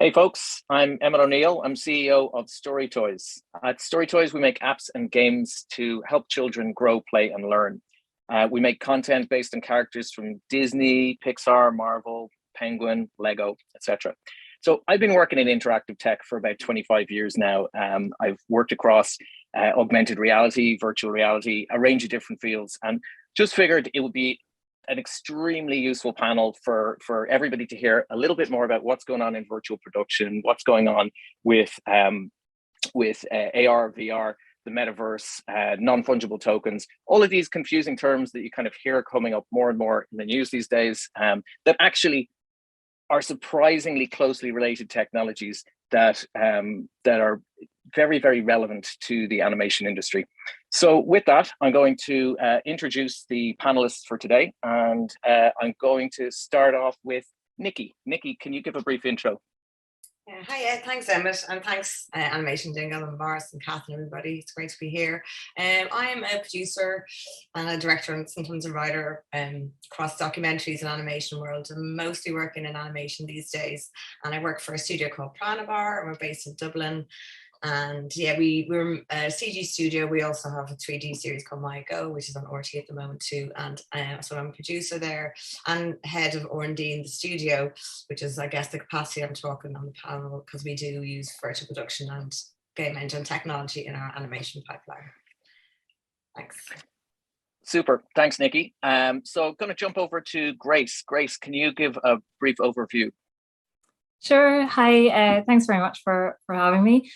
Hey folks, I'm Emmet O'Neill. I'm CEO of Story Toys. At Story Toys, we make apps and games to help children grow, play, and learn. We make content based on characters from Disney, Pixar, Marvel, Penguin, Lego, etc. So I've been working in interactive tech for about 25 years now. I've worked across augmented reality, virtual reality, a range of different fields, and just figured it would be an extremely useful panel for everybody to hear a little bit more about what's going on in virtual production, what's going on with AR, VR, the metaverse, non-fungible tokens, all of these confusing terms that you kind of hear coming up more and more in the news these days, that actually are surprisingly closely related technologies that are very, very relevant to the animation industry. So with that, I'm going to introduce the panelists for today, and I'm going to start off with Nicky. Nicky, can you give a brief intro? Hi, thanks Emmet, and thanks Animation Dingle and Boris and Kath and everybody. It's great to be here. I'm a producer and a director and sometimes a writer across documentaries and animation world. I'm mostly working in animation these days, and I work for a studio called Piranha, and we're based in Dublin. And yeah, we're a CG studio. We also have a 3D series called My Go, which is on RT at the moment too. And so I'm a producer there and head of R&D in the studio, which is, I guess, the capacity I'm talking on the panel, because we do use virtual production and game engine technology in our animation pipeline. Thanks. Super. Thanks, Nicky. So I'm going to jump over to Grace. Grace, can you give a brief overview? Sure. Hi. Thanks very much for having me.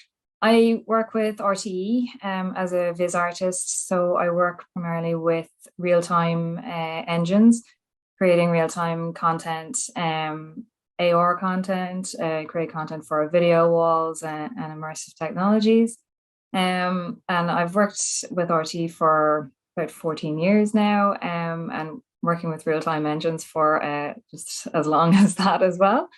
I work with RTE as a viz artist, so I work primarily with real-time engines, creating real-time content, AR content, create content for video walls and immersive technologies. And I've worked with RTE for about 14 years now, and working with real-time engines for just as long as that as well.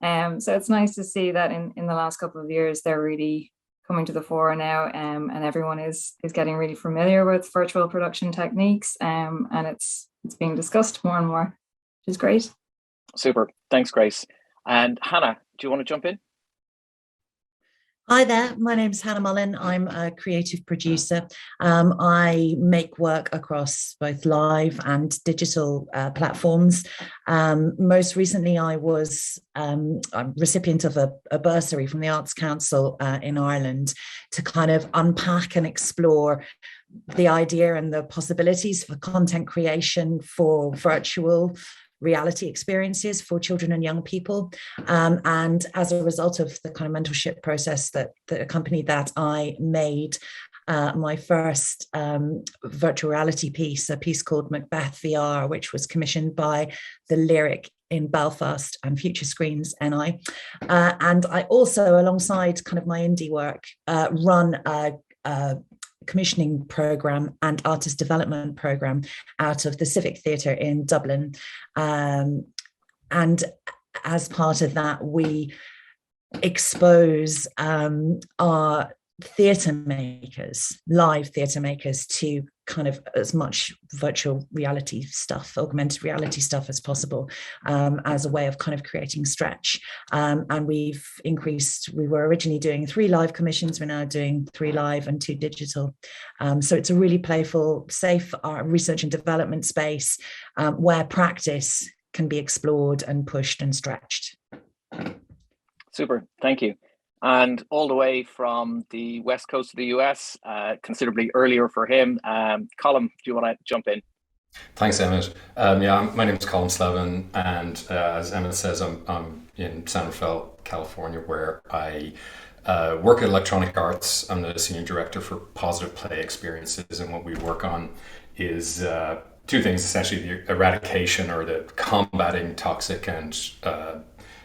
So it's nice to see that in the last couple of years, they're really coming to the fore now, and everyone is getting really familiar with virtual production techniques, and it's being discussed more and more, which is great. Super. Thanks, Grace. And Hannah, do you want to jump in? Hi there, my name's Hannah Mullan. I'm a creative producer. I make work across both live and digital platforms. Most recently, I was a recipient of a bursary from the Arts Council in Ireland to kind of unpack and explore the idea and the possibilities for content creation for virtual reality experiences for children and young people. And as a result of the kind of mentorship process that accompanied that, I made my first virtual reality piece, a piece called Macbeth VR, which was commissioned by the Lyric in Belfast and Future Screens NI. And I also, alongside kind of my indie work, run a commissioning program and artist development program out of the Civic Theatre in Dublin. And as part of that, we expose our theatre makers, live theatre makers, to kind of as much virtual reality stuff, augmented reality stuff as possible, as a way of kind of creating stretch. And we've increased, we were originally doing 3 live commissions, we're now doing 3 live and 2 digital. So it's a really playful, safe research and development space where practice can be explored and pushed and stretched. Super, thank you. And all the way from the west coast of the US, considerably earlier for him, Colin, do you want to jump in? Thanks, Emmet. Yeah, my name is Colin Slevin, and as Emmet says, I'm in San Rafael, California, where I work at Electronic Arts. I'm the senior director for positive play experiences, and what we work on is 2 things, essentially: the eradication or the combating toxic and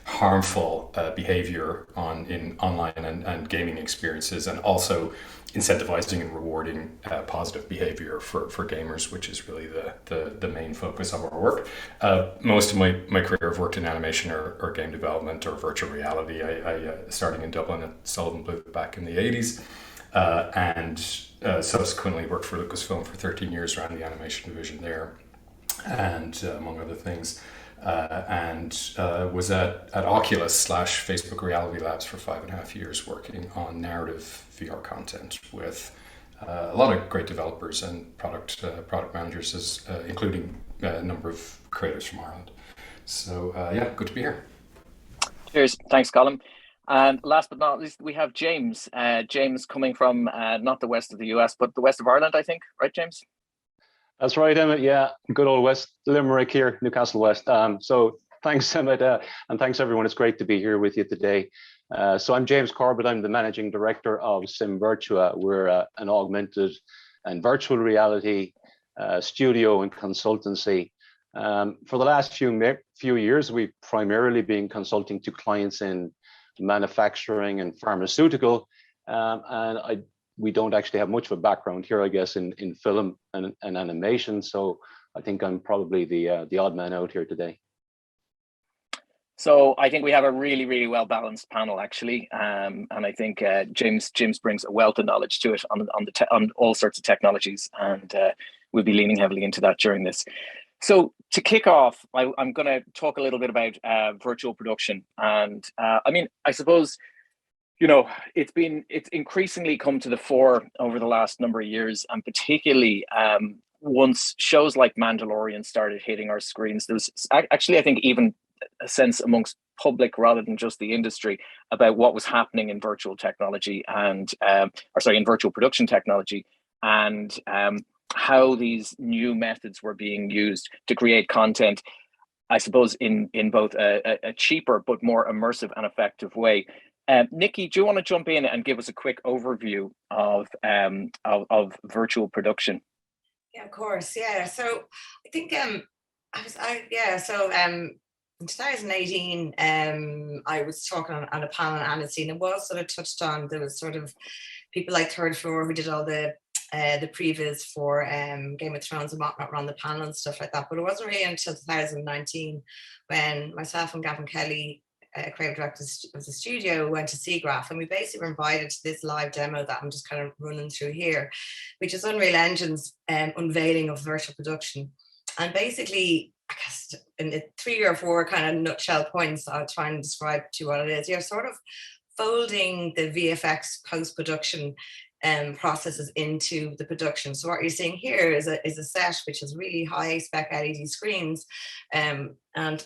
harmful behavior in online and gaming experiences, and also incentivizing and rewarding positive behavior for gamers, which is really the main focus of our work. Most of my career I've worked in animation or game development or virtual reality. I starting in Dublin at Sullivan Blue back in the 80s, and subsequently worked for Lucasfilm for 13 years, around the animation division there, and among other things. and was at Oculus/Facebook Reality Labs for 5.5 years, working on narrative VR content with a lot of great developers and product managers, including a number of creators from Ireland. So yeah, good to be here. Cheers. Thanks, Colin. And last but not least, we have James. James coming from not the west of the US, but the west of Ireland, I think. Right, James? That's right, Emmet. Yeah, good old West Limerick here, Newcastle West. So thanks, Emmet, and thanks everyone. It's great to be here with you today. So I'm James Corbett. I'm the managing director of Simvirtua. We're an augmented and virtual reality studio and consultancy. For the last few years, we've primarily been consulting to clients in manufacturing and pharmaceutical, and we don't actually have much of a background here, I guess, in film and animation. So I think I'm probably the odd man out here today. So I think we have a really, really well balanced panel, actually, and I think James brings a wealth of knowledge to it on all sorts of technologies, and we'll be leaning heavily into that during this. So to kick off, I'm going to talk a little bit about virtual production, and I mean, I suppose, you know, it's increasingly come to the fore over the last number of years, and particularly once shows like Mandalorian started hitting our screens. There's actually, I think, even a sense amongst public rather than just the industry about what was happening in virtual technology and in virtual production technology, and how these new methods were being used to create content, I suppose, in both a cheaper but more immersive and effective way. Nicky, do you want to jump in and give us a quick overview of virtual production? Yeah, of course. Yeah. So I think in 2018, I was talking on a panel on Annecy, and it was sort of touched on. There was sort of people like Third Floor who did all the previews for Game of Thrones and whatnot around the panel and stuff like that. But it wasn't really until 2019 when myself and Gavin Kelly, creative director of the studio, went to SIGGRAPH, and we basically were invited to this live demo that I'm just kind of running through here, which is Unreal Engine's unveiling of virtual production. And basically, I guess in the 3 or 4 kind of nutshell points, I'll try and describe to you what it is. You're sort of folding the VFX post-production processes into the production. So what you're seeing here is a set which has really high spec LED screens, and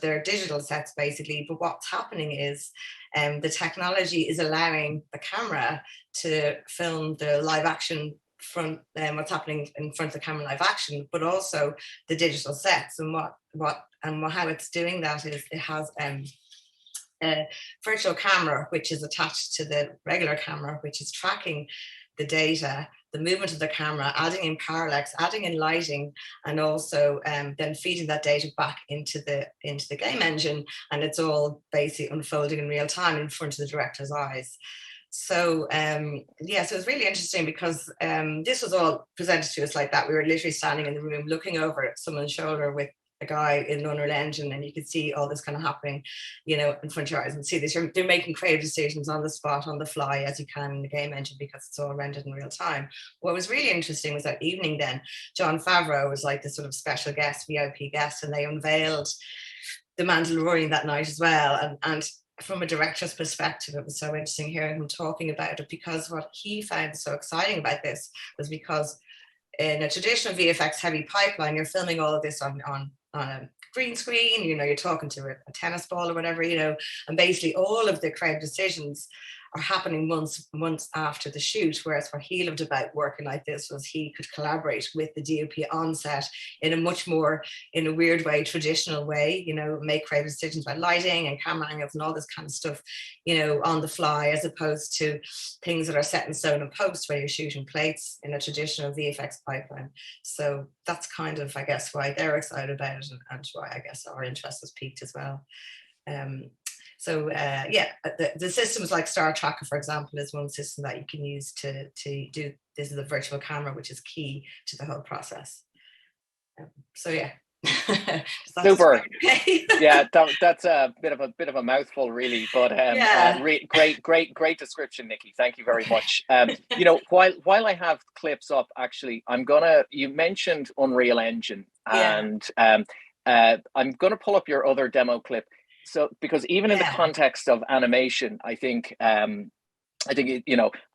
they're digital sets basically. But what's happening is the technology is allowing the camera to film the live action front, what's happening in front of the camera live action, but also the digital sets. And how it's doing that is it has a virtual camera which is attached to the regular camera, which is tracking the data, the movement of the camera, adding in parallax, adding in lighting, and also then feeding that data back into the game engine, and it's all basically unfolding in real time in front of the director's eyes. So so it's really interesting because this was all presented to us like that. We were literally standing in the room looking over at someone's shoulder with a guy in Unreal Engine, and you could see all this kind of happening, you know, in front of your eyes, and see this. They're making creative decisions on the spot, on the fly, as you can in the game engine, because it's all rendered in real time. What was really interesting was that evening then, Jon Favreau was like this sort of special guest, VIP guest, and they unveiled The Mandalorian that night as well. And from a director's perspective, it was so interesting hearing him talking about it, because what he found so exciting about this was because in a traditional VFX heavy pipeline, you're filming all of this on a green screen, you know, you're talking to a tennis ball or whatever, you know, and basically all of the creative decisions are happening months after the shoot. Whereas what he loved about working like this was he could collaborate with the DOP on set in a much more, in a weird way, traditional way, you know, make creative decisions about lighting and camera angles and all this kind of stuff, you know, on the fly, as opposed to things that are set in stone and post where you're shooting plates in a traditional VFX pipeline. So that's kind of, I guess, why they're excited about it, and why I guess our interest has peaked as well. The systems like Star Tracker, for example, is one system that you can use to do this is a virtual camera, which is key to the whole process. Super. Yeah, that's a bit of a mouthful, really, but great description, Nicky. Thank you very much. You know, while I have clips up, actually, you mentioned Unreal Engine, and I'm going to pull up your other demo clip. So, because even in the context of animation, I think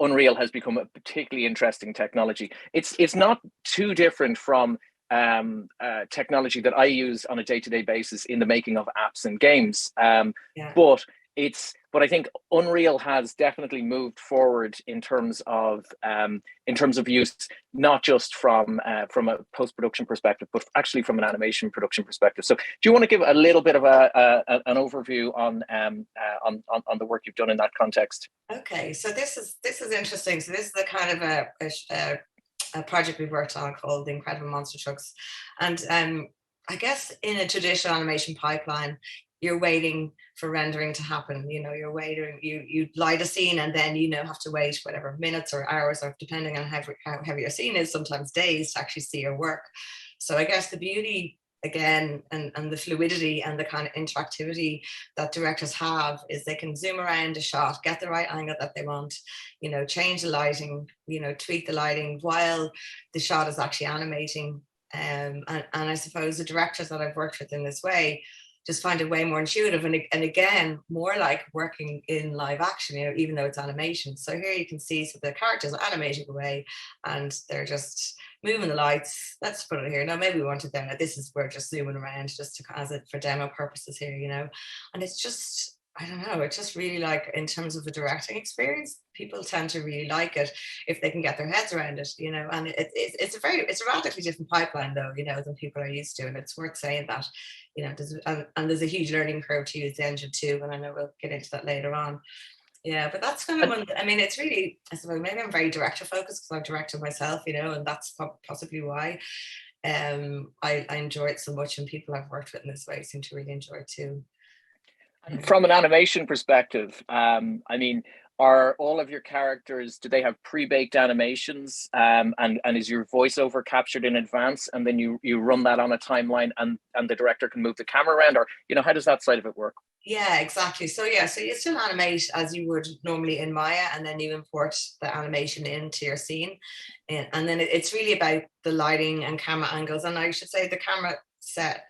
Unreal has become a particularly interesting technology. It's not too different from technology that I use on a day-to-day basis in the making of apps and games. But I think Unreal has definitely moved forward in terms of use, not just from a post-production perspective, but actually from an animation production perspective. So, do you want to give a little bit of an overview on the work you've done in that context? Okay, so this is interesting. So this is a kind of a project we've worked on called The Incredible Monster Trucks, and I guess in a traditional animation pipeline, you're waiting for rendering to happen. You're waiting, you light a scene and then have to wait whatever minutes or hours, or depending on how heavy your scene is, sometimes days, to actually see your work. So I guess the beauty again and the fluidity and the kind of interactivity that directors have is they can zoom around a shot, get the right angle that they want, change the lighting, tweak the lighting while the shot is actually animating. And I suppose the directors that I've worked with in this way just find it way more intuitive and again more like working in live action, even though it's animation. So here you can see, so the characters are animated away and they're just moving the lights. Let's put it here. Now maybe we want it there. This is, we're just zooming around just for demo purposes here, and it's just, I don't know, it's just really, like, in terms of the directing experience, people tend to really like it if they can get their heads around it, and it's a radically different pipeline though, than people are used to. And it's worth saying that, there's a huge learning curve to use the engine too, and I know we'll get into that later on. Yeah, but that's kind of one, I mean, it's really, I suppose maybe I'm very director focused because I've directed myself, and that's possibly why I enjoy it so much, and people I've worked with in this way seem to really enjoy it too. From an animation perspective, I mean, are all of your characters, do they have pre-baked animations, and is your voiceover captured in advance, and then you run that on a timeline and the director can move the camera around, or how does that side of it work? Yeah, exactly. So you still animate as you would normally in Maya, and then you import the animation into your scene, and then it's really about the lighting and camera angles. And I should say the camera set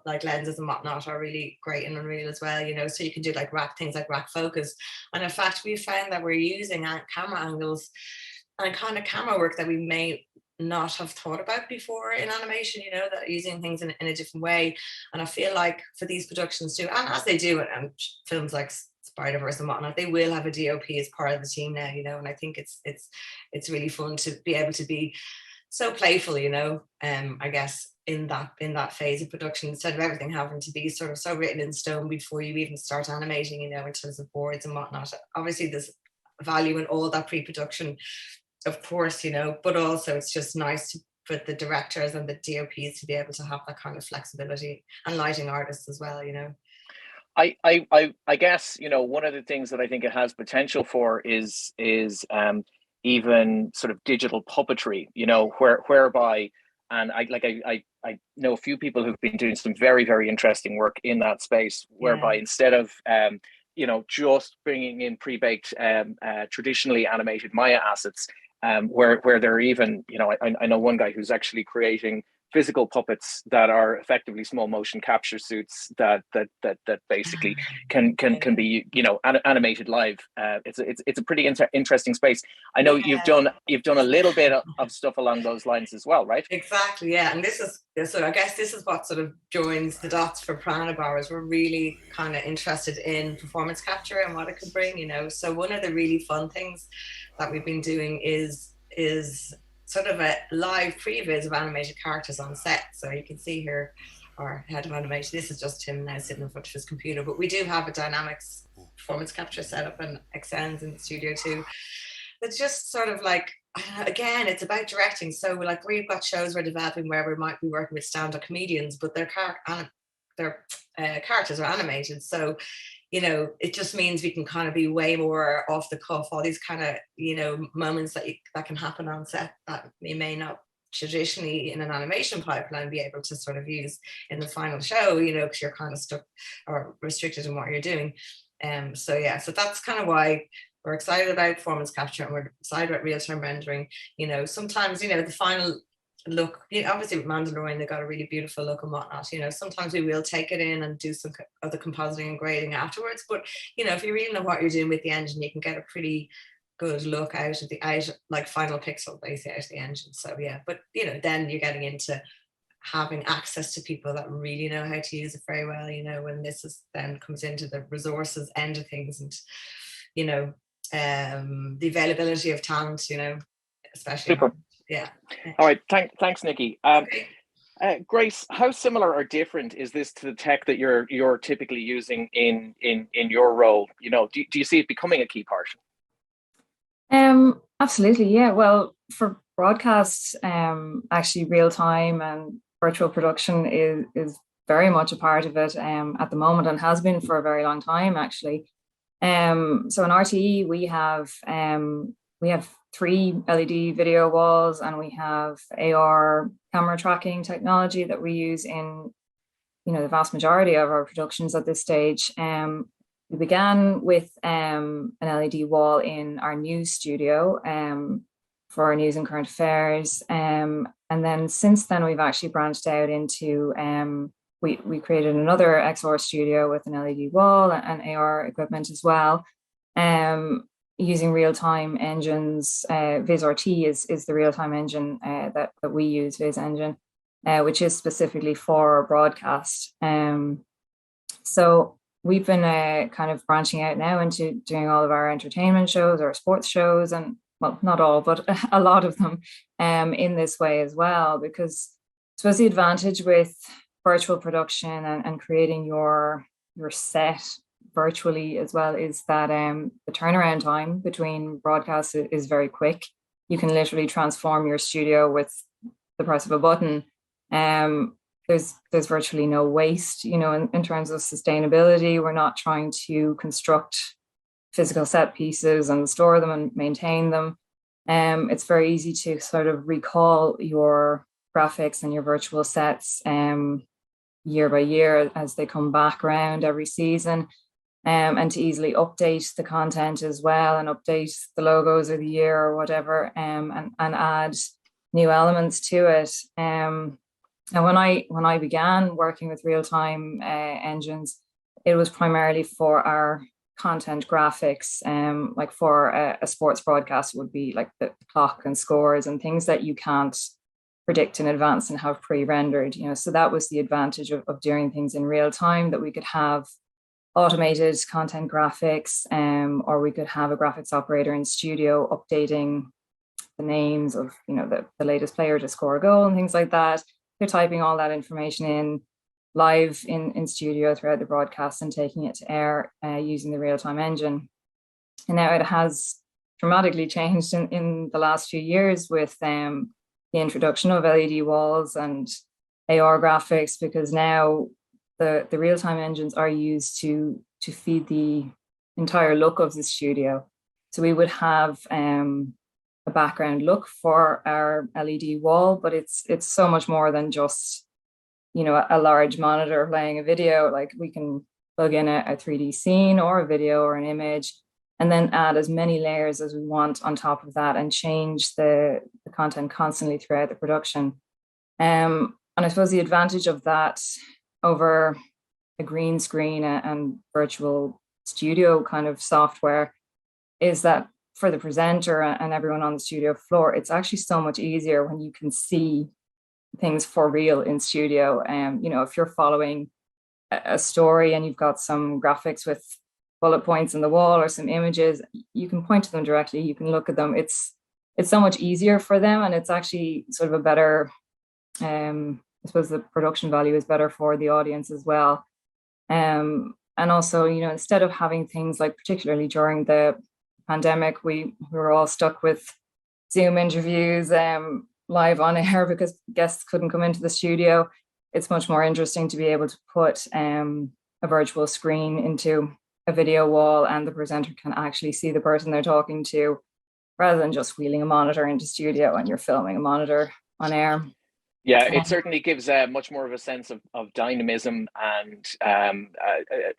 like lenses and whatnot are really great in Unreal as well, so you can do like things like rack focus. And in fact, we found that we're using camera angles and kind of camera work that we may not have thought about before in animation, that using things in a different way. And I feel like for these productions too, and as they do it, and films like Spider-Verse and whatnot, they will have a DOP as part of the team now, and I think it's really fun to be able to be so playful, I guess in that phase of production, instead of everything having to be sort of so written in stone before you even start animating, in terms of boards and whatnot. Obviously there's value in all that pre-production, of course, but also it's just nice for the directors and the DOPs to be able to have that kind of flexibility, and lighting artists as well, I guess, one of the things that I think it has potential for is even sort of digital puppetry, whereby, and I know a few people who've been doing some very, very interesting work in that space, whereby instead of just bringing in pre-baked traditionally animated Maya assets, where they're even, I know one guy who's actually creating physical puppets that are effectively small motion capture suits that basically can be animated live. It's a pretty interesting space. I know you've done a little bit of stuff along those lines as well, right? Exactly, yeah. And so I guess this is what sort of joins the dots for Piranha Bars. We're really kind of interested in performance capture and what it could bring, So one of the really fun things that we've been doing is sort of a live previs of animated characters on set. So you can see here our head of animation. This is just him now sitting in front of his computer, but we do have a dynamics performance capture set up and Xens in the studio too. It's just sort of like, again, it's about directing. So like we've got shows we're developing where we might be working with stand-up comedians, but their characters are animated. So it just means we can kind of be way more off the cuff, all these kind of, moments that can happen on set that we may not traditionally in an animation pipeline be able to sort of use in the final show, because you're kind of stuck or restricted in what you're doing. So that's kind of why we're excited about performance capture, and we're excited about real-time rendering. Sometimes, the final look, obviously with Mandalorian, they got a really beautiful look and whatnot. Sometimes we will take it in and do some of the compositing and grading afterwards. But if you really know what you're doing with the engine, you can get a pretty good look out of like final pixel basically out of the engine. So yeah, but then you're getting into having access to people that really know how to use it very well. When then comes into the resources end of things, and the availability of talent. Especially. Super. Yeah. All right. Thanks, Nicky. Grace, how similar or different is this to the tech that you're typically using in your role? Do you see it becoming a key part? Absolutely, yeah. Well, for broadcasts, actually real time and virtual production is very much a part of it at the moment, and has been for a very long time actually. So in RTE we have 3 LED video walls, and we have AR camera tracking technology that we use in the vast majority of our productions at this stage. We began with an LED wall in our news studio for our news and current affairs. And then since then, we've actually branched out into, we created another XR studio with an LED wall and AR equipment as well, using real-time engines. VizRT is the real-time engine that we use, Viz Engine, which is specifically for broadcast. So we've been kind of branching out now into doing all of our entertainment shows, our sports shows, and well, not all, but a lot of them in this way as well, because I suppose the advantage with virtual production and creating your set virtually as well is that the turnaround time between broadcasts is very quick. You can literally transform your studio with the press of a button. There's virtually no waste, in terms of sustainability. We're not trying to construct physical set pieces and store them and maintain them. It's very easy to sort of recall your graphics and your virtual sets year by year as they come back around every season, and to easily update the content as well, and update the logos of the year or whatever, and add new elements to it. And when I began working with real-time engines, it was primarily for our content graphics, like for a sports broadcast would be like the clock and scores and things that you can't predict in advance and have pre-rendered. So that was the advantage of doing things in real time, that we could have automated content graphics, or we could have a graphics operator in studio updating the names of the latest player to score a goal and things like that. They're typing all that information in live in studio throughout the broadcast and taking it to air using the real-time engine. And now it has dramatically changed in the last few years with the introduction of LED walls and AR graphics, because now the real-time engines are used to feed the entire look of the studio. So we would have a background look for our LED wall, but it's so much more than just a large monitor playing a video. Like, we can plug in a 3D scene or a video or an image, and then add as many layers as we want on top of that, and change the content constantly throughout the production. And I suppose the advantage of that over a green screen and virtual studio kind of software is that for the presenter and everyone on the studio floor, it's actually so much easier when you can see things for real in studio. If you're following a story and you've got some graphics with bullet points in the wall or some images, you can point to them directly, you can look at them. It's so much easier for them, and it's actually sort of a better, I suppose the production value is better for the audience as well. And also, instead of having things like, particularly during the pandemic, we were all stuck with Zoom interviews live on air because guests couldn't come into the studio. It's much more interesting to be able to put a virtual screen into a video wall, and the presenter can actually see the person they're talking to, rather than just wheeling a monitor into studio and you're filming a monitor on air. Yeah, it certainly gives much more of a sense of dynamism, and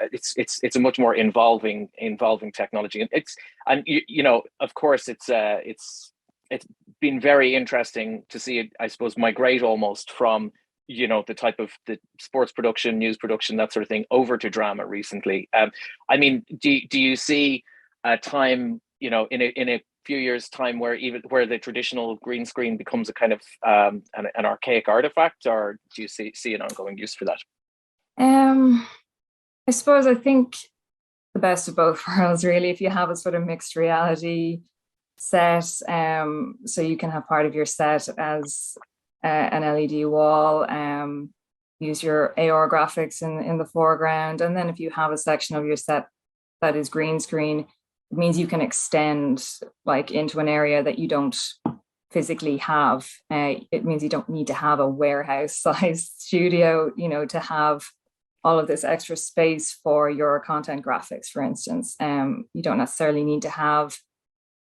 it's a much more involving technology. And of course, it's been very interesting to see it, I suppose, migrate almost from, the type of the sports production, news production, that sort of thing, over to drama recently. I mean, do you see a time, in a few years' time where the traditional green screen becomes a kind of an archaic artifact, or do you see an ongoing use for that? I suppose I think the best of both worlds, really. If you have a sort of mixed reality set, so you can have part of your set as an LED wall, use your AR graphics in the foreground, and then if you have a section of your set that is green screen, it means you can extend like into an area that you don't physically have. It means you don't need to have a warehouse-sized studio, to have all of this extra space for your content graphics, for instance. You don't necessarily need to have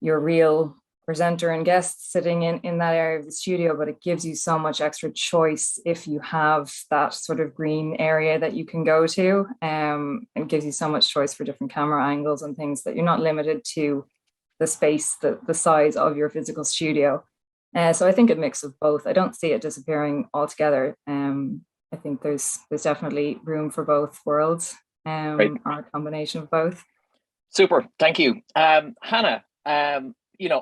your real presenter and guests sitting in that area of the studio, but it gives you so much extra choice if you have that sort of green area that you can go to. It gives you so much choice for different camera angles and things, that you're not limited to the space, the size of your physical studio. So I think a mix of both. I don't see it disappearing altogether. I think there's definitely room for both worlds, or a combination of both. Super, thank you. Hannah,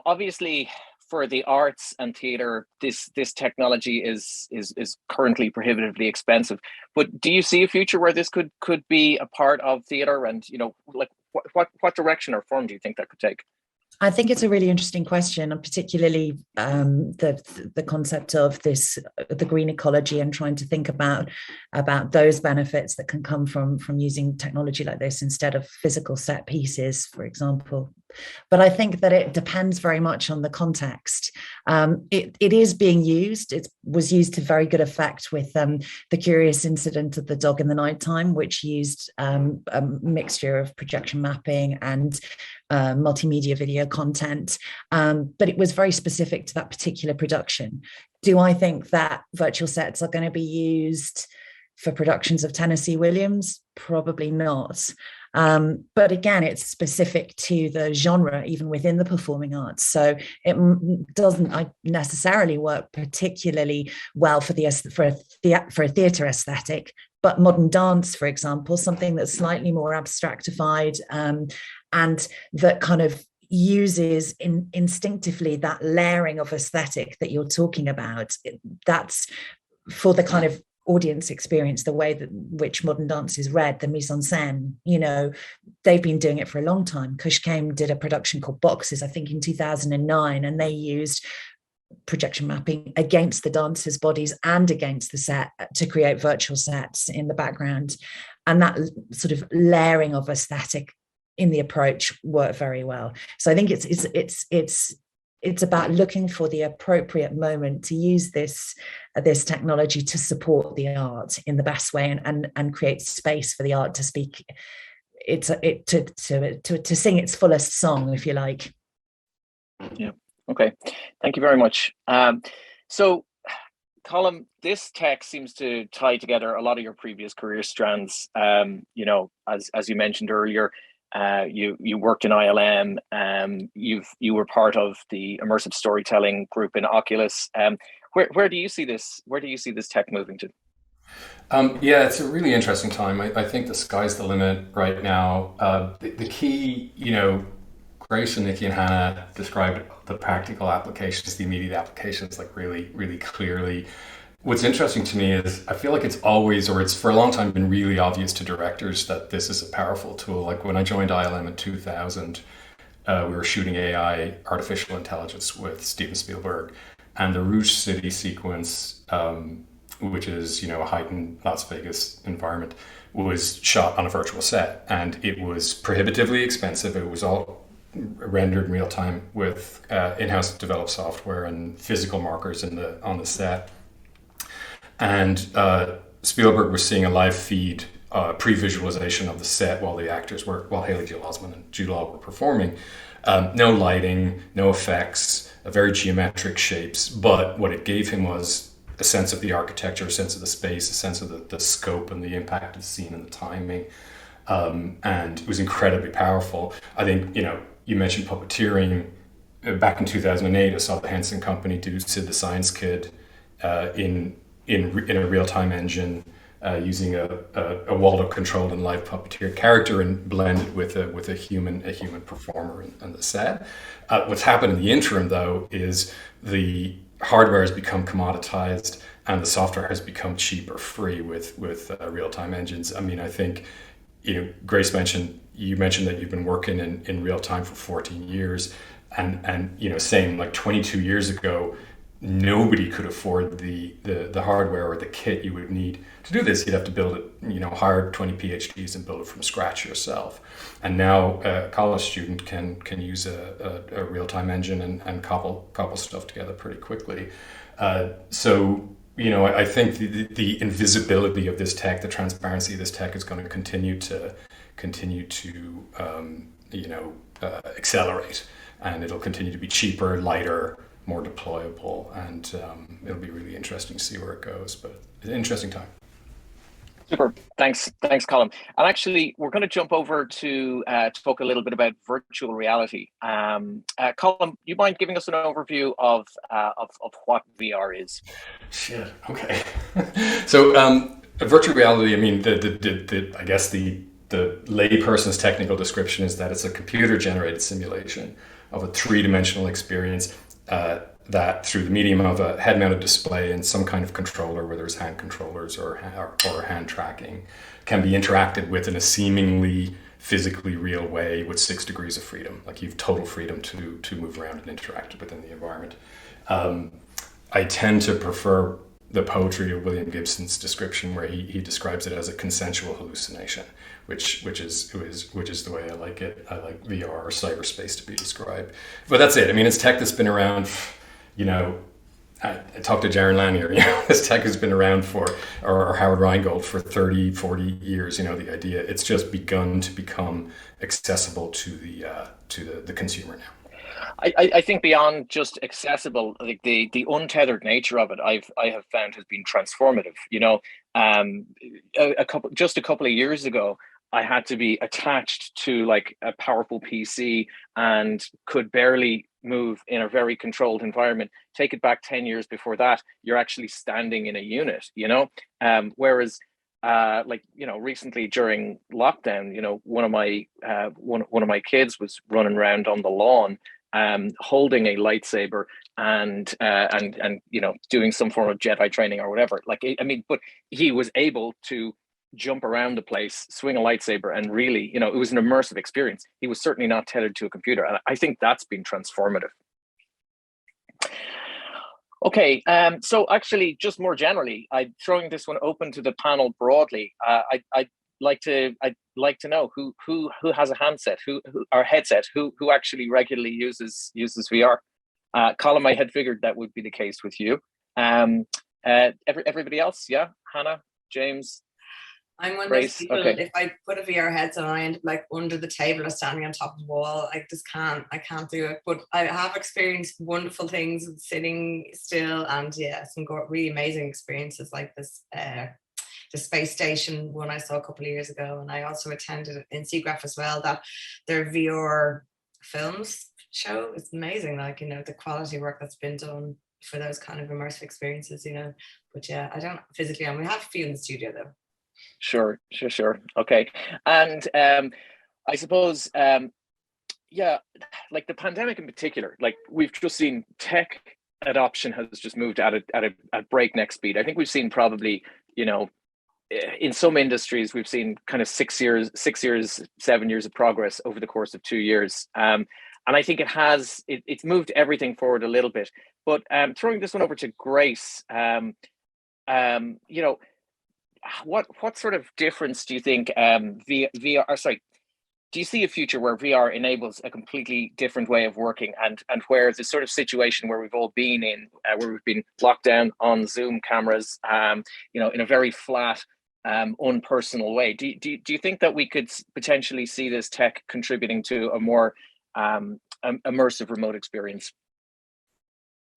obviously for the arts and theatre, this technology is currently prohibitively expensive. But do you see a future where this could be a part of theatre, and like what direction or form do you think that could take? I think it's a really interesting question, and particularly the concept of the green ecology, and trying to think about those benefits that can come from using technology like this instead of physical set pieces, for example. But I think that it depends very much on the context. It is being used. It was used to very good effect with the curious incident of the dog in the nighttime, which used a mixture of projection mapping and multimedia video content. But it was very specific to that particular production. Do I think that virtual sets are going to be used for productions of Tennessee Williams? Probably not. But again, it's specific to the genre, even within the performing arts. So it doesn't necessarily work particularly well for a theatre aesthetic. But modern dance, for example, something that's slightly more abstractified, and that kind of uses instinctively that layering of aesthetic that you're talking about. That's for the kind of audience experience, the way that which modern dance is read, the mise en scène. They've been doing it for a long time. Kush Came did a production called Boxes, I think in 2009, and they used projection mapping against the dancers' bodies and against the set to create virtual sets in the background. And that sort of layering of aesthetic in the approach worked very well. So I think it's about looking for the appropriate moment to use this technology to support the art in the best way, and create space for the art to speak to sing its fullest song, if you like. Yeah. Okay. Thank you very much. So, Colin, this tech seems to tie together a lot of your previous career strands. As you mentioned earlier, you worked in ILM. You were part of the immersive storytelling group in Oculus. Where do you see this? Where do you see this tech moving to? Yeah, it's a really interesting time. I think the sky's the limit right now. The key, Grace and Nicky and Hannah described the practical applications, the immediate applications, like really, really clearly. What's interesting to me is I feel like it's always, or it's for a long time been really obvious to directors that this is a powerful tool. Like when I joined ILM in 2000, we were shooting AI, artificial intelligence, with Steven Spielberg, and the Rouge City sequence, which is, a heightened Las Vegas environment, was shot on a virtual set, and it was prohibitively expensive. It was all rendered in real time with in-house developed software and physical markers on the set. And Spielberg was seeing a live feed, pre-visualization of the set while Haley Joel Osment and Jude Law were performing. No lighting, no effects, very geometric shapes. But what it gave him was a sense of the architecture, a sense of the space, a sense of the scope and the impact of the scene and the timing. And it was incredibly powerful. I think, you mentioned puppeteering. back in 2008, I saw the Henson Company do Sid the Science Kid in a real-time engine using a Waldo-controlled and live puppeteer character and blended with a human performer on the set. What's happened in the interim, though, is the hardware has become commoditized and the software has become cheap or free with real-time engines. I mean, I think, Grace mentioned that you've been working in real time for 14 years, and saying like 22 years ago, nobody could afford the hardware or the kit you would need to do this. You'd have to build it, hire 20 PhDs and build it from scratch yourself. And now a college student can use a real-time engine and cobble stuff together pretty quickly. So I think the invisibility of this tech, the transparency of this tech, is going to continue to accelerate, and it'll continue to be cheaper, lighter, more deployable, and it'll be really interesting to see where it goes. But it's an interesting time. Super. Thanks, Colin. And actually, we're going to jump over to talk a little bit about virtual reality. Colin, you mind giving us an overview of what VR is? Shit. Okay. So, virtual reality. I mean, I guess the layperson's technical description is that it's a computer-generated simulation of a three-dimensional experience that, through the medium of a head-mounted display and some kind of controller, whether it's hand controllers or hand tracking, can be interacted with in a seemingly physically real way with 6 degrees of freedom. Like, you've total freedom to move around and interact within the environment. I tend to prefer the poetry of William Gibson's description, where he describes it as a consensual hallucination, which is the way I like it. I like VR or cyberspace to be described. But that's it. I mean, it's tech that's been around. I talked to Jaron Lanier. This tech has been around or Howard Rheingold for 30, 40 years. The idea, it's just begun to become accessible to the consumer now. I think beyond just accessible, like the untethered nature of it, I have found has been transformative. A couple of years ago, I had to be attached to like a powerful PC and could barely move in a very controlled environment. Take it back 10 years before that, you're actually standing in a unit, whereas recently during lockdown, one of my kids was running around on the lawn holding a lightsaber and doing some form of Jedi training or whatever. But he was able to jump around the place, swing a lightsaber, and really, it was an immersive experience. He was certainly not tethered to a computer, and I think that's been transformative. Okay, so actually, just more generally, I'm throwing this one open to the panel broadly. I'd like to know who has a handset, who or headset, who actually regularly uses VR. Colin, I had figured that would be the case with you. Everybody else, yeah, Hannah, James. I'm one of those people, okay. If I put a VR headset on, I end up like under the table or standing on top of the wall. I can't do it. But I have experienced wonderful things sitting still, and some really amazing experiences like this, the space station one I saw a couple of years ago. And I also attended in SIGGRAPH as well, that their VR films show. It's amazing, the quality work that's been done for those kind of immersive experiences, But I don't physically, and we have a few in the studio though. Sure. Okay. And I suppose, like the pandemic in particular, like we've just seen tech adoption has just moved at a breakneck speed. I think we've seen probably, in some industries, we've seen kind of 6 years, 7 years of progress over the course of 2 years. And I think it's moved everything forward a little bit. But throwing this one over to Grace, what sort of difference do you think do you see a future where VR enables a completely different way of working, and where the sort of situation where we've all been in, where we've been locked down on Zoom cameras, in a very flat, unpersonal way? Do you think that we could potentially see this tech contributing to a more immersive remote experience?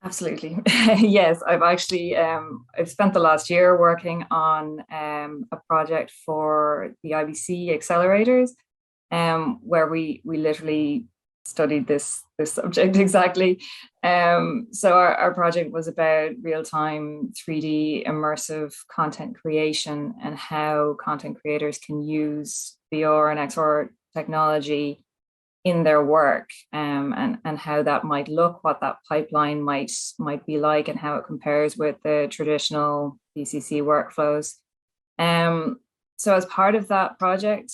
Absolutely. Yes, I've actually I've spent the last year working on a project for the IBC accelerators, where we literally studied this this subject exactly. So our project was about real-time 3D immersive content creation and how content creators can use VR and XR technology in their work, and how that might look, what that pipeline might be like, and how it compares with the traditional PCC workflows. So as part of that project,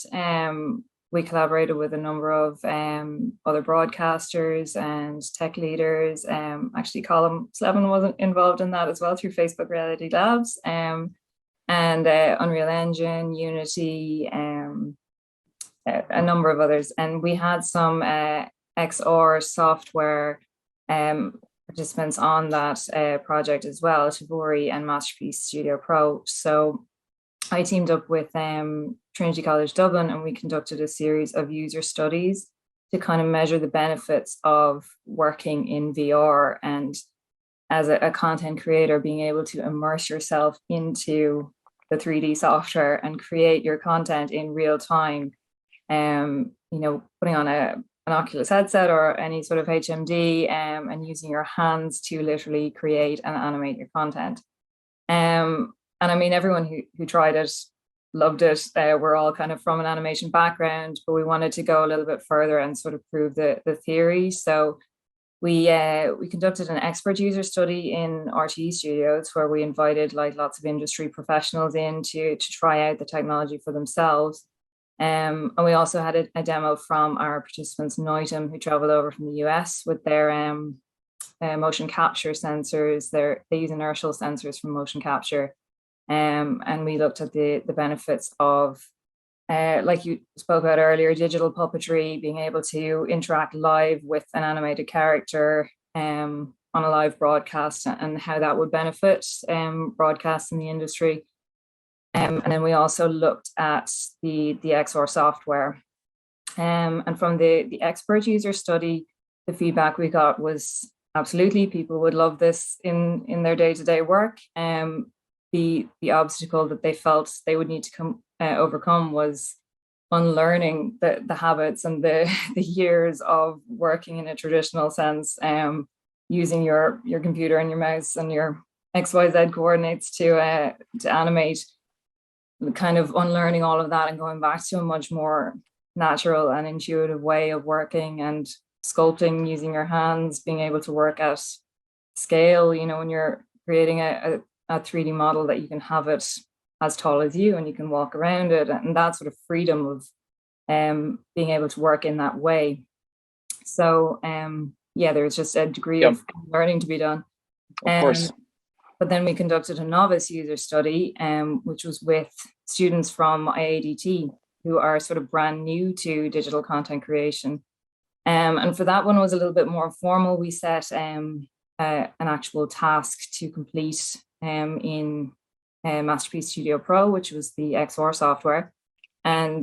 we collaborated with a number of other broadcasters and tech leaders. Actually, Colum, Slevin wasn't involved in that as well through Facebook Reality Labs, and Unreal Engine, Unity, a number of others. And we had some XR software participants on that project as well, Tabori and Masterpiece Studio Pro. So I teamed up with Trinity College Dublin, and we conducted a series of user studies to kind of measure the benefits of working in VR, and as a content creator, being able to immerse yourself into the 3D software and create your content in real time. Putting on an Oculus headset or any sort of HMD, and using your hands to literally create and animate your content. And I mean, everyone who tried it loved it. We're all kind of from an animation background, but we wanted to go a little bit further and sort of prove the theory. So we conducted an expert user study in RTE Studios, where we invited like lots of industry professionals in to try out the technology for themselves. And we also had a demo from our participants, Noitum, who traveled over from the US with their motion capture sensors. They use inertial sensors for motion capture. And we looked at the benefits of, like you spoke about earlier, digital puppetry, being able to interact live with an animated character on a live broadcast, and how that would benefit broadcasts in the industry. And then we also looked at the XR software. And from the expert user study, the feedback we got was absolutely people would love this in their day-to-day work. The obstacle that they felt they would need to overcome was unlearning the habits and the years of working in a traditional sense, using your computer and your mouse and your XYZ coordinates to animate. Kind of unlearning all of that and going back to a much more natural and intuitive way of working and sculpting using your hands, being able to work at scale, when you're creating a 3D model, that you can have it as tall as you and you can walk around it, and that sort of freedom of being able to work in that way. So there's just a degree of learning to be done. Of course. But then we conducted a novice user study, which was with students from IADT, who are sort of brand new to digital content creation. And for that one was a little bit more formal. We set an actual task to complete in Masterpiece Studio Pro, which was the XR software, and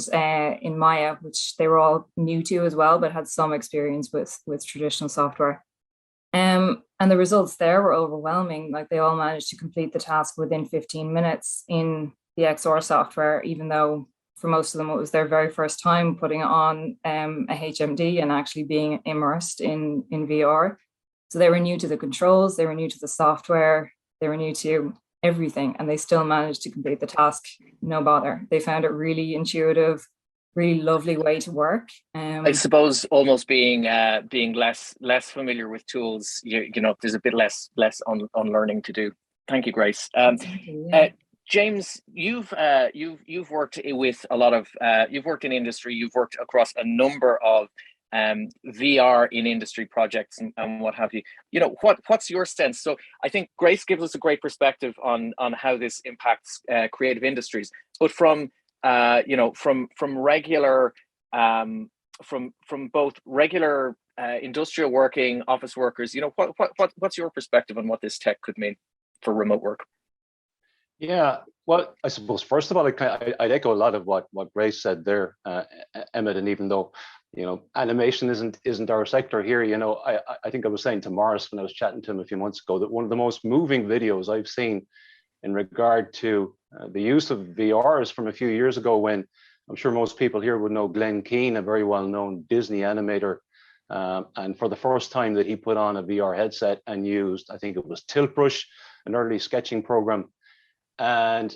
in Maya, which they were all new to as well, but had some experience with traditional software. And the results there were overwhelming. Like, they all managed to complete the task within 15 minutes in the XR software, even though for most of them it was their very first time putting on a HMD and actually being immersed in VR. So they were new to the controls, they were new to the software, they were new to everything, and they still managed to complete the task, no bother. They found it really intuitive, really lovely way to work. I suppose almost being less familiar with tools, there's a bit less unlearning to do. Thank you, Grace. James, you've worked with a lot of you've worked in industry, you've worked across a number of VR in industry projects and what have you. What's your sense? So I think Grace gives us a great perspective on how this impacts creative industries, but from regular from both regular industrial working office workers, what's your perspective on what this tech could mean for remote work? Yeah, well, I suppose first of all, I'd echo a lot of what Grace said there, Emmet. And even though animation isn't our sector here, I think I was saying to Morris when I was chatting to him a few months ago that one of the most moving videos I've seen in regard to the use of VR is from a few years ago, when I'm sure most people here would know Glenn Keane, a very well-known Disney animator, And for the first time that he put on a VR headset and used, I think it was Tilt Brush, an early sketching program, and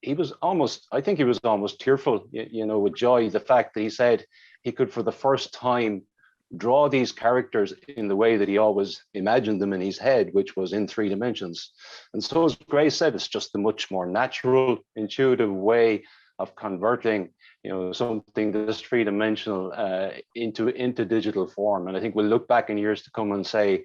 he was almost, I think he was almost tearful, with joy. The fact that he said he could, for the first time, draw these characters in the way that he always imagined them in his head, which was in 3 dimensions. And so, as Grace said, it's just a much more natural, intuitive way of converting, something that's 3-dimensional into digital form. And I think we'll look back in years to come and say,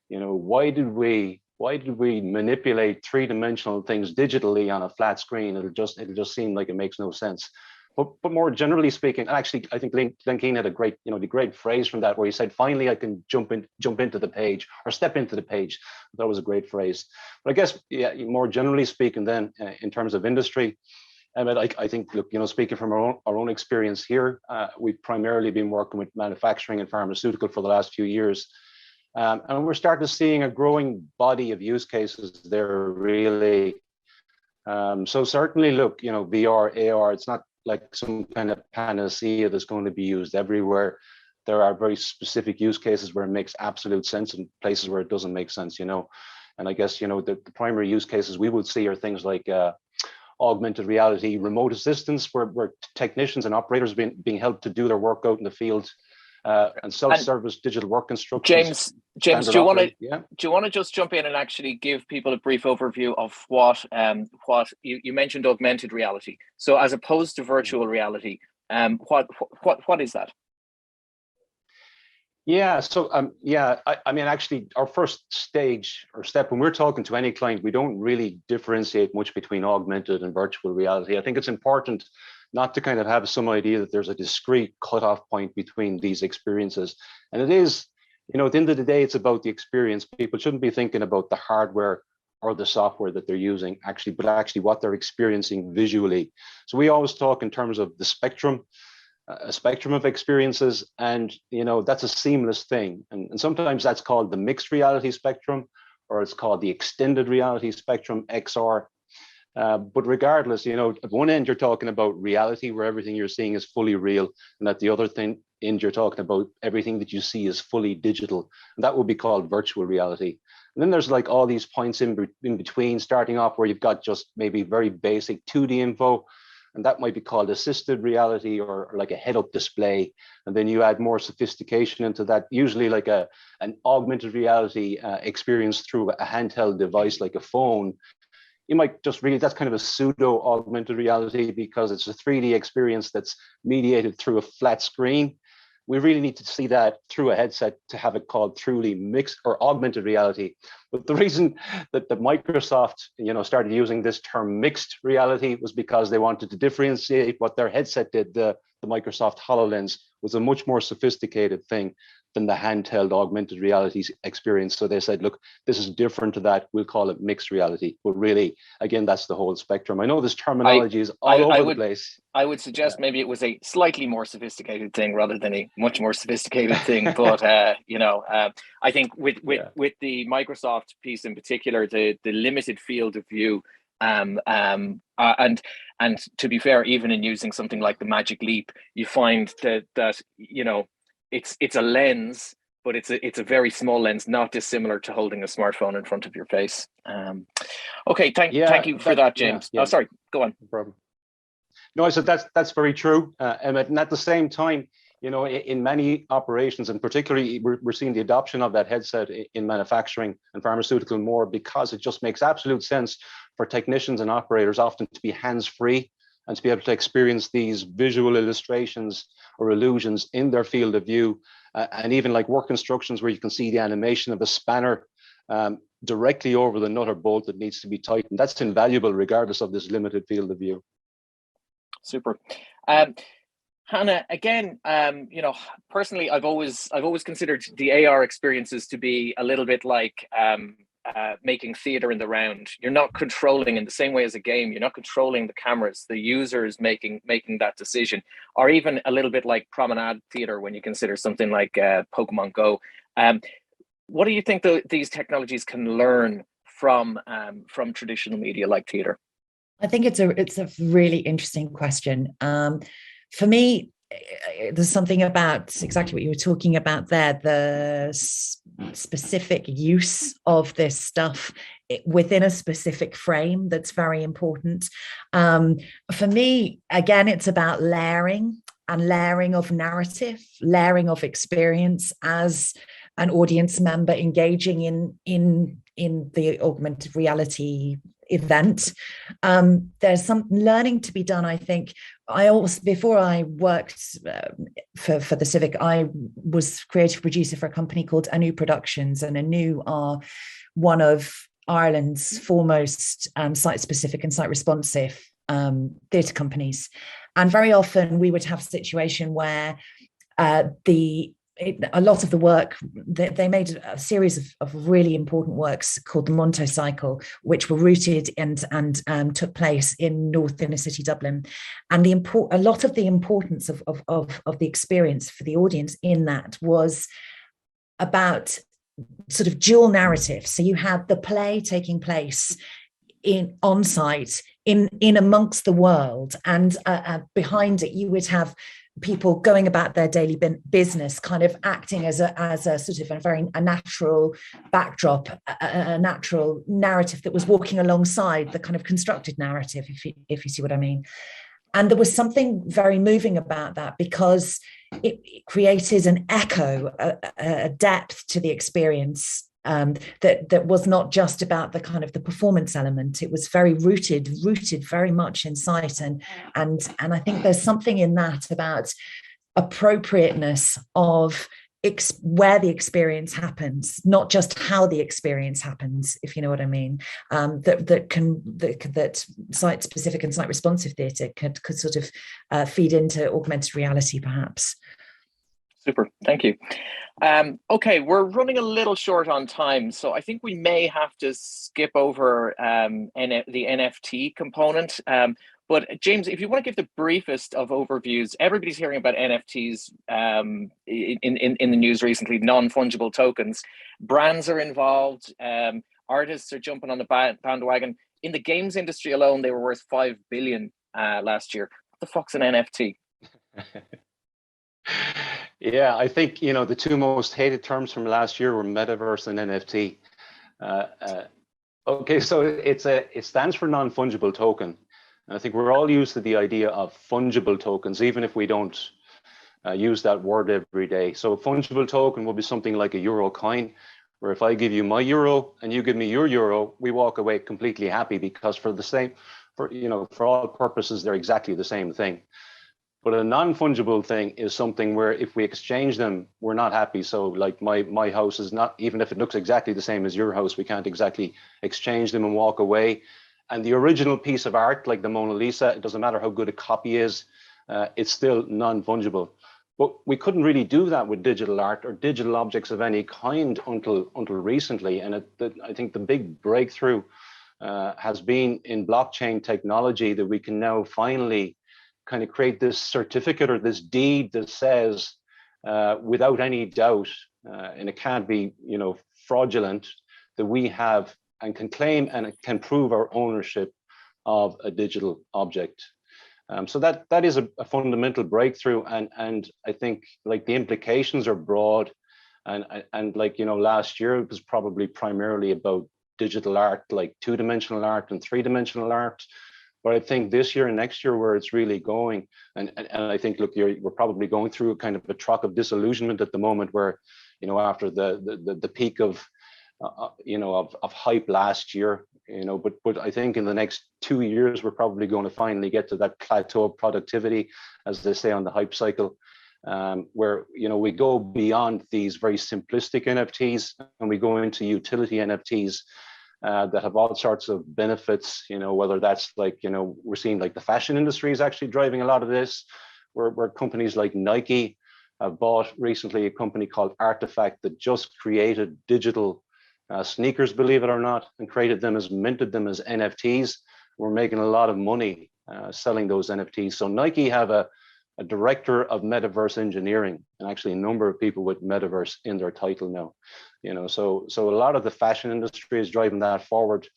why did we manipulate 3-dimensional things digitally on a flat screen? It'll just seem like it makes no sense. But more generally speaking, actually, I think Glenn Keane had a great, the great phrase from that, where he said, "Finally, I can jump into the page, or step into the page." That was a great phrase. But I guess, more generally speaking, then in terms of industry, I think, look, speaking from our own experience here, we've primarily been working with manufacturing and pharmaceutical for the last few years. And we're starting to seeing a growing body of use cases there, really. So certainly, look, VR, AR, it's not like some kind of panacea that's going to be used everywhere. There are very specific use cases where it makes absolute sense and places where it doesn't make sense, And I guess, the primary use cases we would see are things like augmented reality, remote assistance, where technicians and operators being helped to do their work out in the field, and self-service digital work instructions. James, do you want to just jump in and actually give people a brief overview of what you mentioned, augmented reality? So as opposed to virtual reality, what is that? Yeah, so I mean, actually, our first stage or step when we're talking to any client, we don't really differentiate much between augmented and virtual reality. I think it's important not to kind of have some idea that there's a discrete cutoff point between these experiences. And it is, at the end of the day, it's about the experience. People shouldn't be thinking about the hardware or the software that they're using, but actually what they're experiencing visually. So we always talk in terms of the spectrum, a spectrum of experiences, and that's a seamless thing. And sometimes that's called the mixed reality spectrum, or it's called the extended reality spectrum, XR. But regardless, at one end you're talking about reality, where everything you're seeing is fully real, and at the other end you're talking about everything that you see is fully digital, and that would be called virtual reality. And then there's like all these points in between, starting off where you've got just maybe very basic 2D info, and that might be called assisted reality, or like a head-up display. And then you add more sophistication into that, usually like an augmented reality experience through a handheld device like a phone. You might just that's kind of a pseudo augmented reality, because it's a 3D experience that's mediated through a flat screen. We really need to see that through a headset to have it called truly mixed or augmented reality. But the reason that Microsoft, started using this term mixed reality was because they wanted to differentiate what their headset did. The Microsoft HoloLens was a much more sophisticated thing than the handheld augmented reality experience. So they said, look, this is different to that. We'll call it mixed reality. But really, again, that's the whole spectrum. I know this terminology is all over the place. I would suggest maybe it was a slightly more sophisticated thing rather than a much more sophisticated thing. But, I think with the Microsoft piece in particular, the limited field of view, and to be fair, even in using something like the Magic Leap, you find that it's a lens, but it's a very small lens, not dissimilar to holding a smartphone in front of your face. Okay, thank you for that, James. Yeah. Oh, sorry, go on. No problem. No, I said that's very true, Emmet. And at the same time, in many operations, and particularly we're seeing the adoption of that headset in manufacturing and pharmaceutical more, because it just makes absolute sense for technicians and operators often to be hands-free and to be able to experience these visual illustrations or illusions in their field of view, and even like work instructions where you can see the animation of a spanner directly over the nut or bolt that needs to be tightened. That's invaluable regardless of this limited field of view. Super. Hannah, again, personally, I've always considered the AR experiences to be a little bit like making theater in the round. You're not controlling in the same way as a game. You're not controlling the cameras. The user is making that decision, or even a little bit like promenade theater when you consider something like Pokemon Go. What do you think these technologies can learn from traditional media like theater? I think it's a really interesting question. For me, there's something about exactly what you were talking about there, the specific use of this stuff within a specific frame that's very important. For me, again, it's about layering and layering of narrative, layering of experience as an audience member engaging in the augmented reality event. There's some learning to be done, I think. I also, before I worked for the Civic, I was creative producer for a company called Anu Productions, and Anu are one of Ireland's foremost site-specific and site-responsive theatre companies. And very often we would have a situation where a lot of the work, they made a series of really important works called the Monto Cycle, which were rooted and took place in North Inner City Dublin. And a lot of the importance of the experience for the audience in that was about sort of dual narrative. So you had the play taking place on site in amongst the world, and behind it you would have people going about their daily business, kind of acting as a sort of a natural backdrop, a natural narrative that was walking alongside the kind of constructed narrative, if you see what I mean. And there was something very moving about that, because it created an echo, a depth to the experience that was not just about the kind of the performance element. It was very rooted very much in sight, and I think there's something in that about appropriateness of where the experience happens, not just how the experience happens, if you know what I mean. That site specific and site responsive theatre could sort of feed into augmented reality, perhaps. Super, thank you. Okay, we're running a little short on time, so I think we may have to skip over the NFT component. But James, if you want to give the briefest of overviews, everybody's hearing about NFTs in the news recently, non-fungible tokens. Brands are involved, artists are jumping on the bandwagon. In the games industry alone, they were worth 5 billion last year. What the fuck's an NFT? Yeah, I think, the two most hated terms from last year were Metaverse and NFT. Okay, so it stands for non-fungible token. And I think we're all used to the idea of fungible tokens, even if we don't use that word every day. So a fungible token will be something like a euro coin, where if I give you my euro and you give me your euro, we walk away completely happy, because for all purposes, they're exactly the same thing. But a non-fungible thing is something where if we exchange them, we're not happy. So like my house is not, even if it looks exactly the same as your house, we can't exactly exchange them and walk away. And the original piece of art, like the Mona Lisa, it doesn't matter how good a copy is, it's still non-fungible. But we couldn't really do that with digital art or digital objects of any kind until recently. And I think the big breakthrough has been in blockchain technology, that we can now finally kind of create this certificate or this deed that says without any doubt, and it can't be fraudulent, that we have and can claim and can prove our ownership of a digital object. So that is a fundamental breakthrough, and I think like the implications are broad, and like last year it was probably primarily about digital art, like 2-dimensional art and 3-dimensional art. But I think this year and next year, where it's really going, and I think, look, we're probably going through a kind of a trough of disillusionment at the moment, where after the peak of hype last year, but I think in the next 2 years we're probably going to finally get to that plateau of productivity, as they say on the hype cycle, where we go beyond these very simplistic NFTs and we go into utility NFTs. That have all sorts of benefits, whether that's like, we're seeing like the fashion industry is actually driving a lot of this, where companies like Nike have bought recently a company called Artifact that just created digital sneakers, believe it or not, and minted them as NFTs. We're making a lot of money selling those NFTs. So Nike have a director of metaverse engineering, and actually a number of people with metaverse in their title now. So a lot of the fashion industry is driving that forward,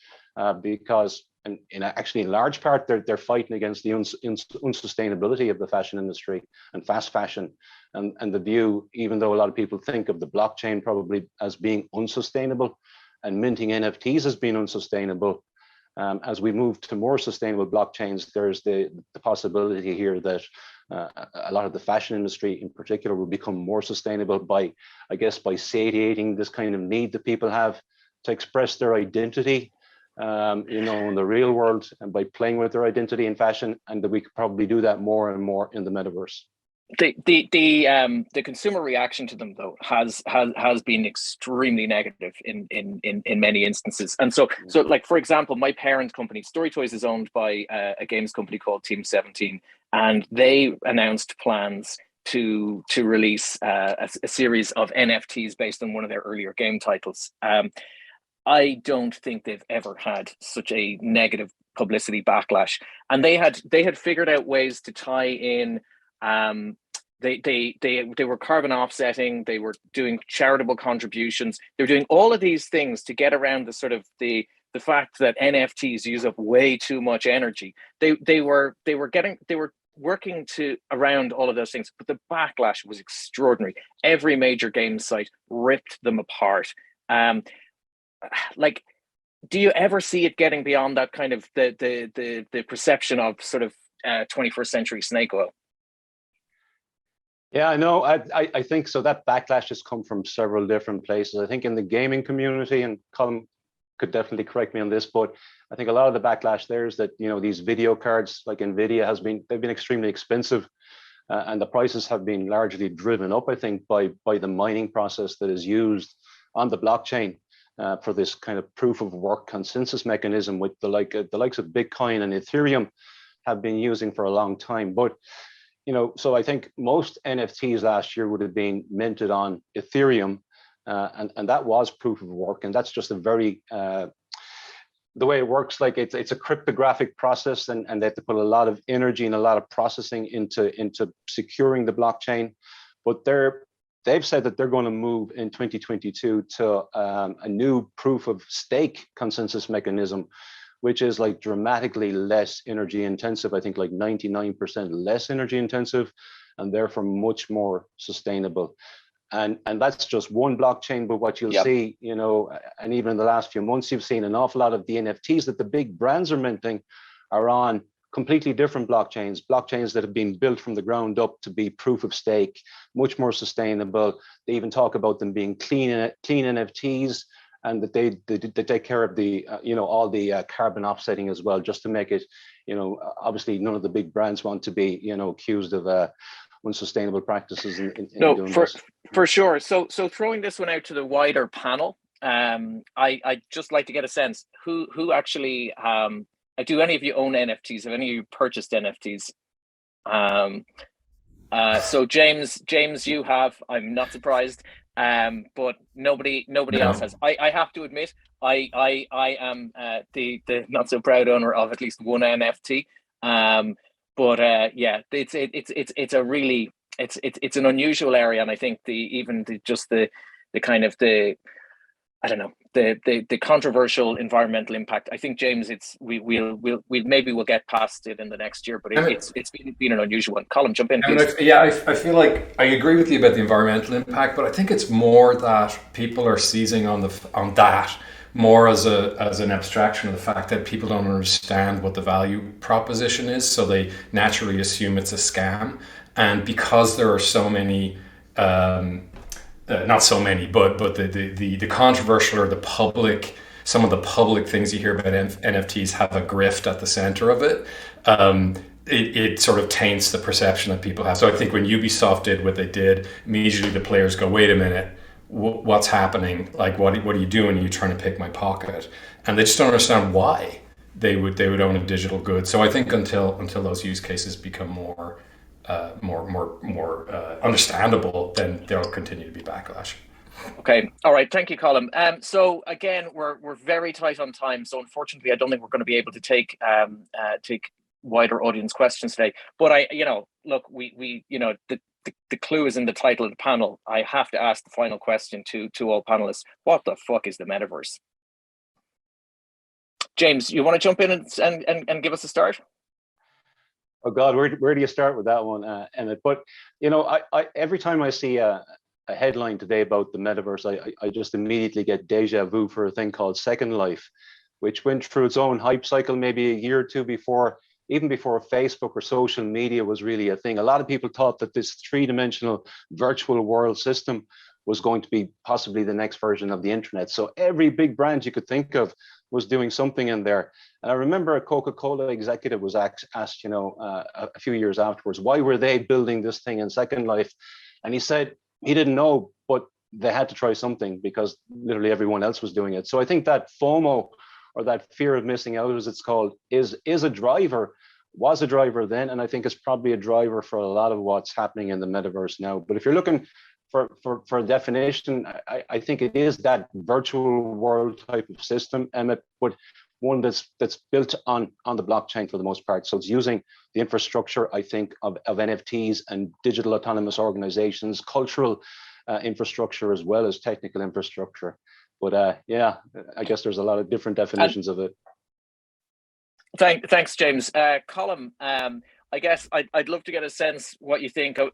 because and actually in large part, they're fighting against the unsustainability of the fashion industry and fast fashion. And the view, even though a lot of people think of the blockchain probably as being unsustainable and minting NFTs as being unsustainable, as we move to more sustainable blockchains, there's the possibility here that a lot of the fashion industry in particular will become more sustainable by, I guess, by satiating this kind of need that people have to express their identity, you know, in the real world, and by playing with their identity in fashion, and that we could probably do that more and more in the metaverse. The consumer reaction to them though has been extremely negative in many instances, and so like, for example, my parent company StoryToys is owned by a games company called Team 17, and they announced plans to release a series of NFTs based on one of their earlier game titles. I don't think they've ever had such a negative publicity backlash, and they had figured out ways to tie in. They were carbon offsetting. They were doing charitable contributions. They were doing all of these things to get around the sort of the fact that NFTs use up way too much energy. They were working around all of those things, but the backlash was extraordinary. Every major game site ripped them apart. Like, do you ever see it getting beyond that kind of the perception of sort of 21st century snake oil? Yeah, I know. I think so. That backlash has come from several different places. I think in the gaming community, and Colin could definitely correct me on this, but I think a lot of the backlash there is that, you know, these video cards like NVIDIA they've been extremely expensive, and the prices have been largely driven up, I think, by the mining process that is used on the blockchain for this kind of proof of work consensus mechanism, with the likes of Bitcoin and Ethereum have been using for a long time. But you know, so I think most NFTs last year would have been minted on Ethereum, and that was proof of work. And that's just a very, the way it works, like it's a cryptographic process, and they have to put a lot of energy and a lot of processing into securing the blockchain. But they've said that they're going to move in 2022 to a new proof of stake consensus mechanism, which is like dramatically less energy intensive. I think like 99% less energy intensive, and therefore much more sustainable. And that's just one blockchain, but what you'll see, you know, and even in the last few months, you've seen an awful lot of the NFTs that the big brands are minting are on completely different blockchains that have been built from the ground up to be proof of stake, much more sustainable. They even talk about them being clean NFTs, and that they take care of the you know, all the carbon offsetting as well, just to make it, you know, obviously none of the big brands want to be, you know, accused of unsustainable practices in doing this. For sure. So throwing this one out to the wider panel, I'd just like to get a sense who actually do any of you own NFTs? Have any of you purchased NFTs? So James, you have. I'm not surprised. But nobody else has. I have to admit, I am the not so proud owner of at least one NFT. But yeah, it's a really it's an unusual area, and I think the kind of the, I don't know, the controversial environmental impact. I think, James, we'll get past it in the next year, but it's been an unusual one. Colin, jump in, please. Yeah, I feel like I agree with you about the environmental impact, but I think it's more that people are seizing on that more as an abstraction of the fact that people don't understand what the value proposition is, so they naturally assume it's a scam. And because there are so many. Not so many, but the controversial or some of the public things you hear about NFTs have a grift at the center of it. It sort of taints the perception that people have. So I think when Ubisoft did what they did, immediately the players go, wait a minute, what's happening? Like, what are you doing? Are you trying to pick my pocket? And they just don't understand why they would own a digital good. So I think until those use cases become more understandable, then there'll continue to be backlash. Okay, all right, thank you, Colin. So again, we're very tight on time, so unfortunately, I don't think we're going to be able to take wider audience questions today. But we the clue is in the title of the panel. I have to ask the final question to all panelists: what the fuck is the metaverse? James, you want to jump in and give us a start? Oh God, where do you start with that one, Emmet? But I every time I see a headline today about the metaverse, I just immediately get deja vu for a thing called Second Life, which went through its own hype cycle maybe a year or two before, even before Facebook or social media was really a thing. A lot of people thought that this three-dimensional virtual world system was going to be possibly the next version of the internet. So every big brand you could think of was doing something in there. And I remember a Coca-Cola executive was asked, a few years afterwards, why were they building this thing in Second Life? And he said he didn't know, but they had to try something because literally everyone else was doing it. So I think that FOMO, or that fear of missing out, as it's called, was a driver then, and I think it's probably a driver for a lot of what's happening in the metaverse now. But if you're looking for a definition, I think it is that virtual world type of system, Emmet, but one that's built on the blockchain for the most part. So it's using the infrastructure, I think, of NFTs and digital autonomous organizations, cultural infrastructure, as well as technical infrastructure. But I guess there's a lot of different definitions of it. Thanks, James. Colum, I guess I'd love to get a sense what you think of,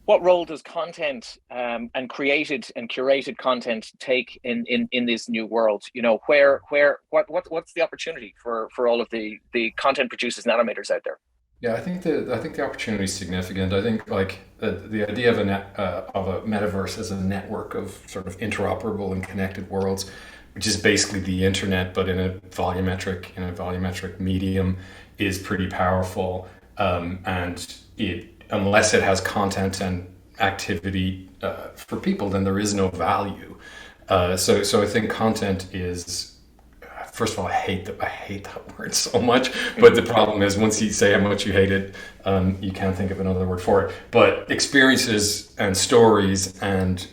what role does content and created and curated content take in this new world? What's the opportunity for all of the content producers and animators out there? Yeah, I think the opportunity is significant. I think like the idea of a metaverse as a network of sort of interoperable and connected worlds, which is basically the internet but in a volumetric medium, is pretty powerful. And unless it has content and activity for people, then there is no value. So I think content is. First of all, I hate that word so much. But the problem is, once you say how much you hate it, you can't think of another word for it. But experiences and stories and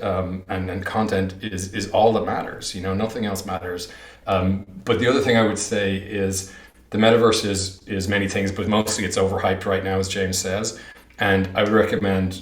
content is all that matters. Nothing else matters. But the other thing I would say is the metaverse is many things, but mostly it's overhyped right now, as James says. And I would recommend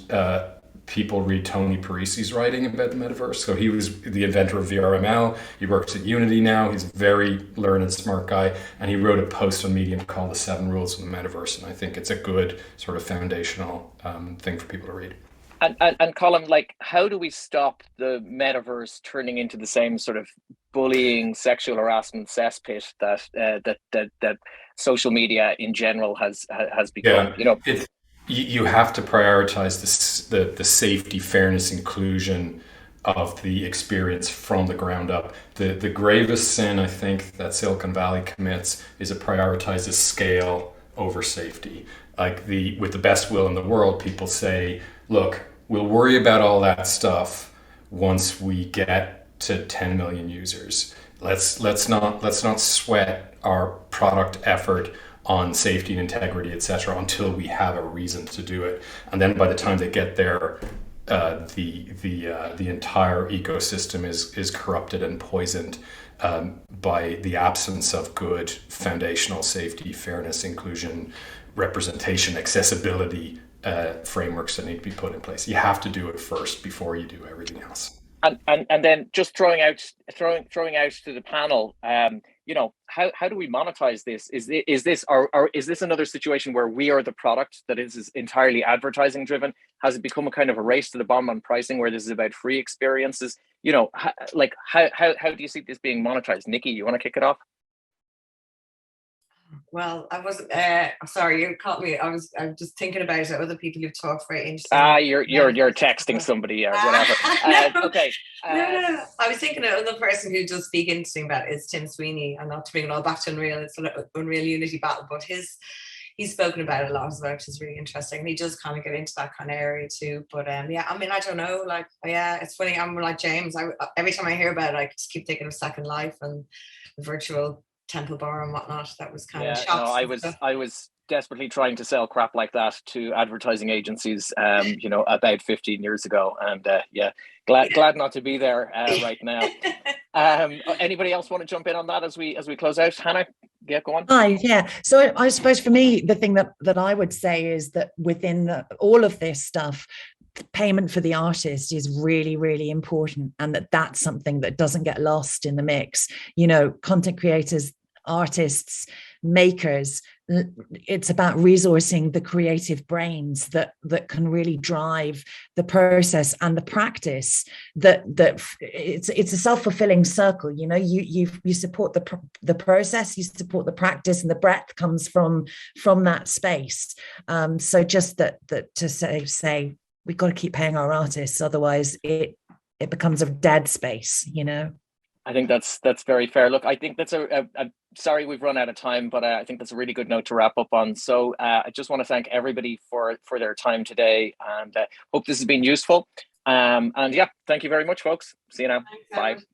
people read Tony Parisi's writing about the metaverse. So he was the inventor of VRML. He works at Unity now. He's a very learned, smart guy. And he wrote a post on Medium called The 7 Rules of the Metaverse. And I think it's a good sort of foundational thing for people to read. And Colin, like, how do we stop the metaverse turning into the same sort of bullying, sexual harassment cesspit that social media in general has become? Yeah, you have to prioritize the safety, fairness, inclusion of the experience from the ground up. The gravest sin I think that Silicon Valley commits is it prioritizes scale over safety. Like with the best will in the world, people say, look, we'll worry about all that stuff once we get to 10 million users. Let's not sweat our product effort on safety and integrity, etc., until we have a reason to do it. And then by the time they get there, the entire ecosystem is corrupted and poisoned by the absence of good foundational safety, fairness, inclusion, representation, accessibility frameworks that need to be put in place. You have to do it first before you do everything else. And then just throwing out to the panel, how do we monetize this? Is this another situation where we are the product that is entirely advertising driven? Has it become a kind of a race to the bottom on pricing where this is about free experiences? How do you see this being monetized? Nicky, you want to kick it off? Well, I wasn't. Sorry, you caught me. I'm just thinking about it. Other people who've talked very interesting. You're texting somebody or whatever. Okay. No. I was thinking of another person who does speak interesting about it is Tim Sweeney, and not to bring it all back to Unreal. It's an Unreal Unity battle, but he's spoken about it a lot as well, which is really interesting. And he does kind of get into that kind of area too. But I don't know. Like, it's funny. I'm like James. Every time I hear about it, I just keep thinking of Second Life and the virtual Temple Bar and whatnot. That was kind of shocking. I was desperately trying to sell crap like that to advertising agencies about 15 years ago, and glad not to be there right now. Anybody else want to jump in on that as we close out? Hannah, go on. Hi, yeah. So I suppose for me, the thing that I would say is that within all of this stuff, payment for the artist is really, really important, and that's something that doesn't get lost in the mix. Content creators artists, makers. It's about resourcing the creative brains that can really drive the process and the practice. That it's a self-fulfilling circle. You know, you support the process, you support the practice, and the breadth comes from that space. So just that to say we've got to keep paying our artists, otherwise it becomes a dead space. You know. I think that's very fair. Look, I think that's sorry we've run out of time, but I think that's a really good note to wrap up on. So I just want to thank everybody for their time today, and hope this has been useful. And yeah, thank you very much, folks. See you now. Thanks, Bye.